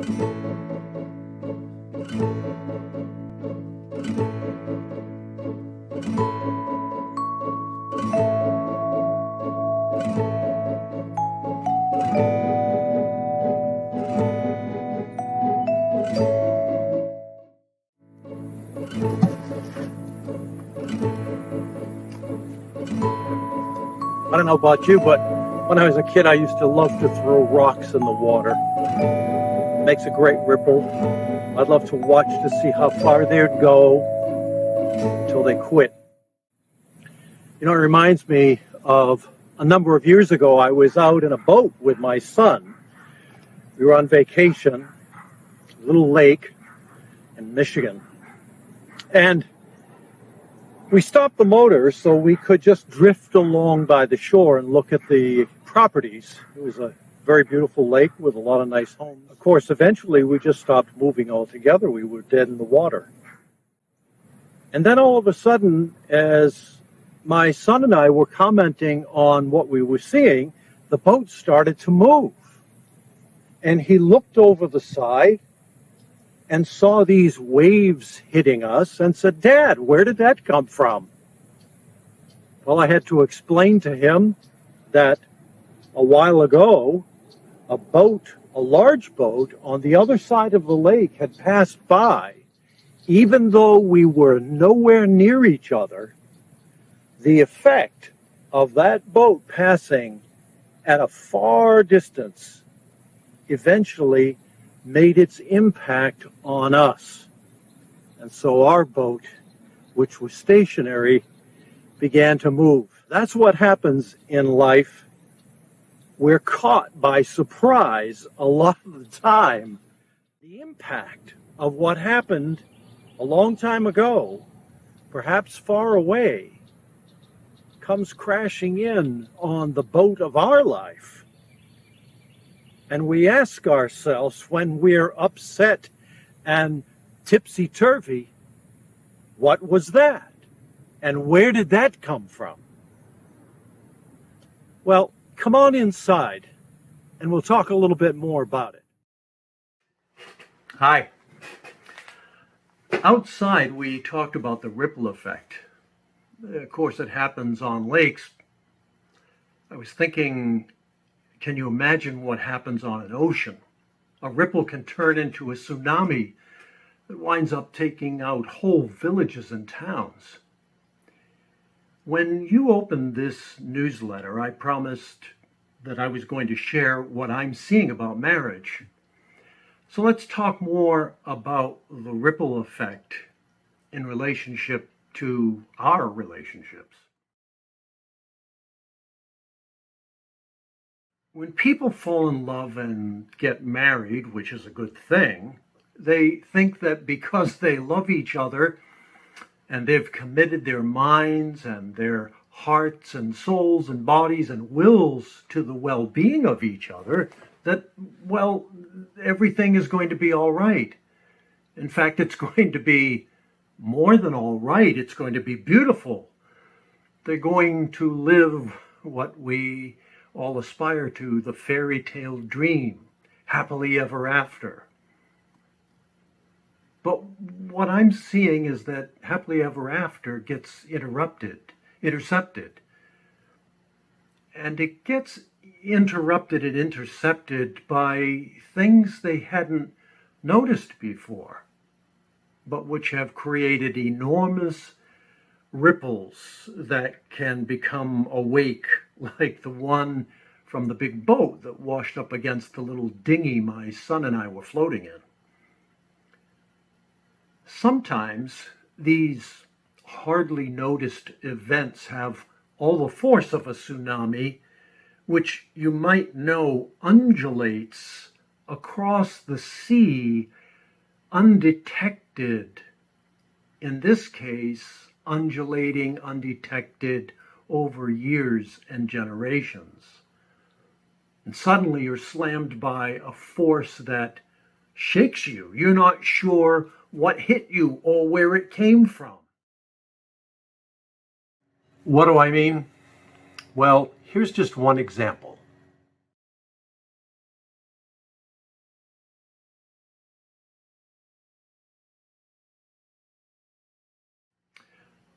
I don't know about you, but when I was a kid, I used to love to throw rocks in the water. It makes a great ripple. I'd love to watch to see how far they'd go until they quit. You know, it reminds me of a number of years ago, I was out in a boat with my son. We were on vacation, a little lake in Michigan. And we stopped the motor so we could just drift along by the shore and look at the properties. It was a very beautiful lake with a lot of nice homes. Of course, eventually we just stopped moving altogether. We were dead in the water. And then all of a sudden, as my son and I were commenting on what we were seeing, the boat started to move. And he looked over the side and saw these waves hitting us and said, "Dad, where did that come from?" Well, I had to explain to him that a while ago, a large boat on the other side of the lake had passed by. Even though we were nowhere near each other, the effect of that boat passing at a far distance eventually made its impact on us. And so our boat, which was stationary, began to move. That's what happens in life. We're caught by surprise a lot of the time. The impact of what happened a long time ago, perhaps far away, comes crashing in on the boat of our life. And we ask ourselves when we're upset and tipsy-turvy, what was that? And where did that come from? Well, come on inside and we'll talk a little bit more about it. Hi. Outside, we talked about the ripple effect. Of course, it happens on lakes. I was thinking, can you imagine what happens on an ocean? A ripple can turn into a tsunami that winds up taking out whole villages and towns. When you opened this newsletter, I promised that I was going to share what I'm seeing about marriage. So let's talk more about the ripple effect in relationship to our relationships. When people fall in love and get married, which is a good thing, they think that because they love each other and they've committed their minds and their hearts and souls and bodies and wills to the well-being of each other, that, well, everything is going to be all right. In fact, it's going to be more than all right. It's going to be beautiful. They're going to live what we all aspire to, the fairy tale dream, happily ever after. But what I'm seeing is that happily ever after gets intercepted. And it gets interrupted and intercepted by things they hadn't noticed before, but which have created enormous ripples that can become a wake, like the one from the big boat that washed up against the little dinghy my son and I were floating in. Sometimes these hardly noticed events have all the force of a tsunami, which you might know undulates across the sea undetected. In this case, undulating undetected over years and generations. And suddenly you're slammed by a force that shakes you. You're not sure what hit you or where it came from. What do I mean? Well, here's just one example.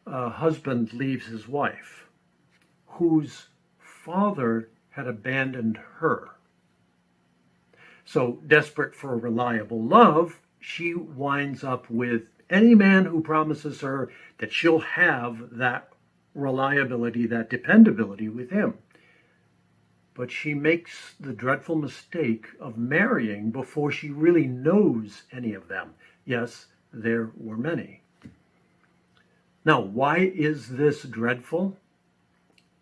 a husband leaves his wife, whose father had abandoned her. So, desperate for reliable love, she winds up with any man who promises her that she'll have that reliability, that dependability with him. But she makes the dreadful mistake of marrying before she really knows any of them. Yes, there were many. Now, why is this dreadful?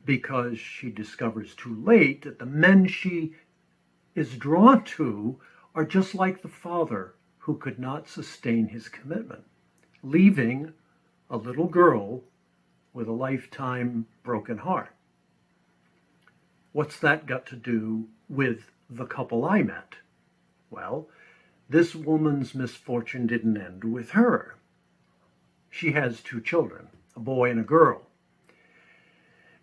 Because she discovers too late that the men she is drawn to are just like the father who could not sustain his commitment, leaving a little girl with a lifetime broken heart. What's that got to do with the couple I met? Well, this woman's misfortune didn't end with her. She has 2 children, a boy and a girl.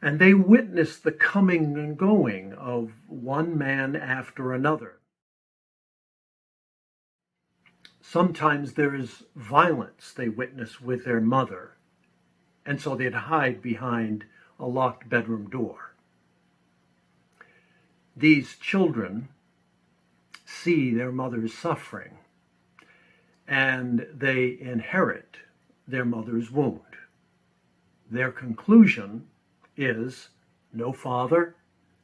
And they witness the coming and going of one man after another. Sometimes there is violence they witness with their mother, and so they'd hide behind a locked bedroom door. These children see their mother's suffering, and they inherit their mother's wound. Their conclusion is no father,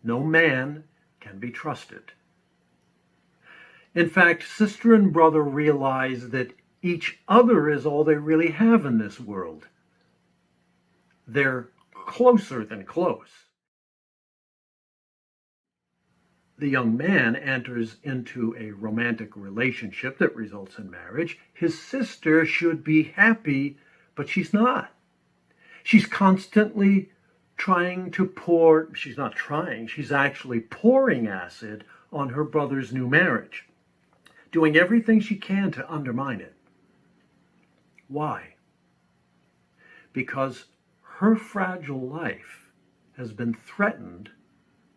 no man can be trusted. In fact, sister and brother realize that each other is all they really have in this world. They're closer than close. The young man enters into a romantic relationship that results in marriage. His sister should be happy, but she's not. She's constantly she's actually pouring acid on her brother's new marriage, doing everything she can to undermine it. Why? Because her fragile life has been threatened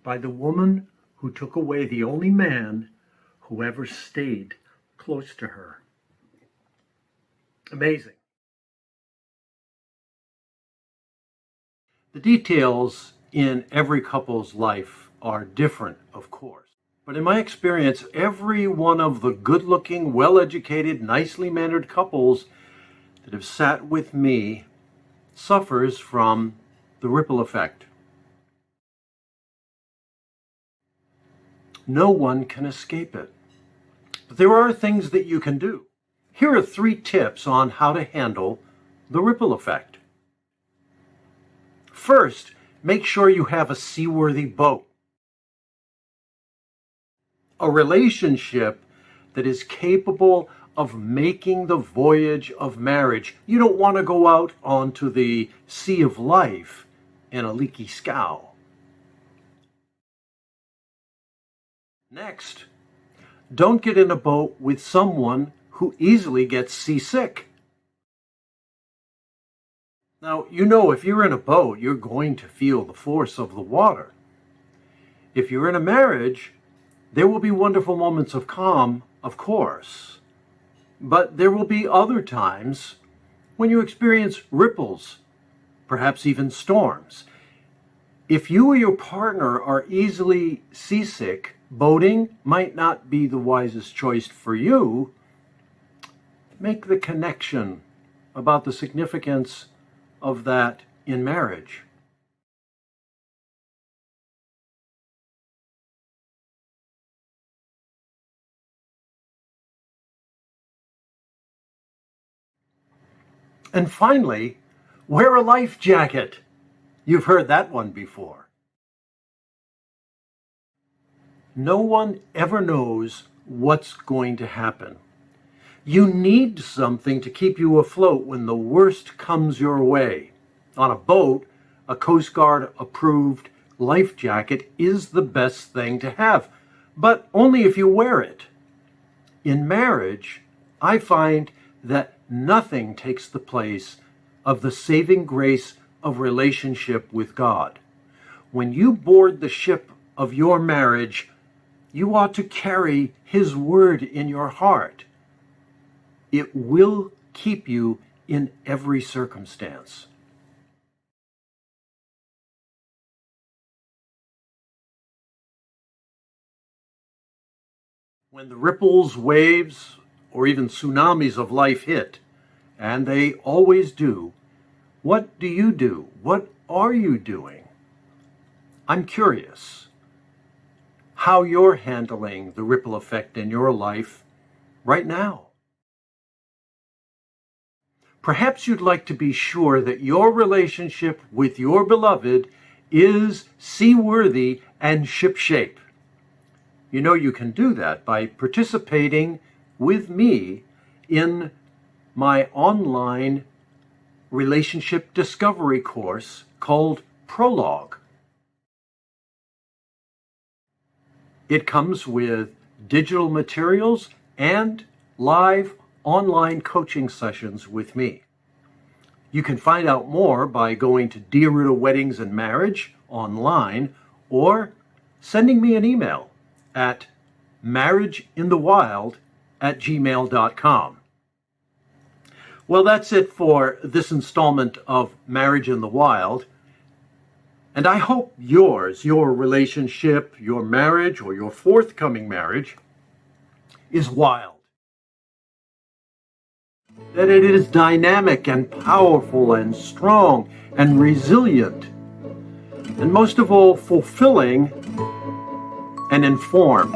by the woman who took away the only man who ever stayed close to her. Amazing. The details in every couple's life are different, of course. But in my experience, every one of the good-looking, well-educated, nicely mannered couples that have sat with me suffers from the ripple effect. No one can escape it. But there are things that you can do. Here are 3 tips on how to handle the ripple effect. First, make sure you have a seaworthy boat. A relationship that is capable of making the voyage of marriage. You don't want to go out onto the sea of life in a leaky scow. Next, don't get in a boat with someone who easily gets seasick. Now, if you're in a boat, you're going to feel the force of the water. If you're in a marriage, there will be wonderful moments of calm, of course. But there will be other times when you experience ripples, perhaps even storms. If you or your partner are easily seasick, boating might not be the wisest choice for you. Make the connection about the significance of that in marriage. And finally, wear a life jacket. You've heard that one before. No one ever knows what's going to happen. You need something to keep you afloat when the worst comes your way. On a boat, a Coast Guard approved life jacket is the best thing to have, but only if you wear it. In marriage, I find that nothing takes the place of the saving grace of relationship with God. When you board the ship of your marriage, you ought to carry His word in your heart. It will keep you in every circumstance. When the ripples, waves, or even tsunamis of life hit, and they always do, what do you do? What are you doing? I'm curious how you're handling the ripple effect in your life right now. Perhaps you'd like to be sure that your relationship with your beloved is seaworthy and shipshape. You know you can do that by participating with me in my online relationship discovery course called Prologue. It comes with digital materials and live online coaching sessions with me. You can find out more by going to Dear Rita Weddings and Marriage online or sending me an email at marriageinthewild@gmail.com. Well, that's it for this installment of Marriage in the Wild. And I hope your relationship, your marriage, or your forthcoming marriage is wild. That it is dynamic and powerful and strong and resilient. And most of all, fulfilling and informed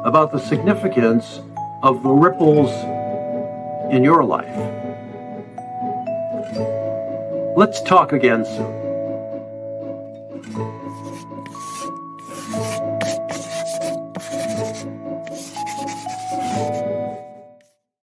about the significance of the ripples in your life. Let's talk again soon.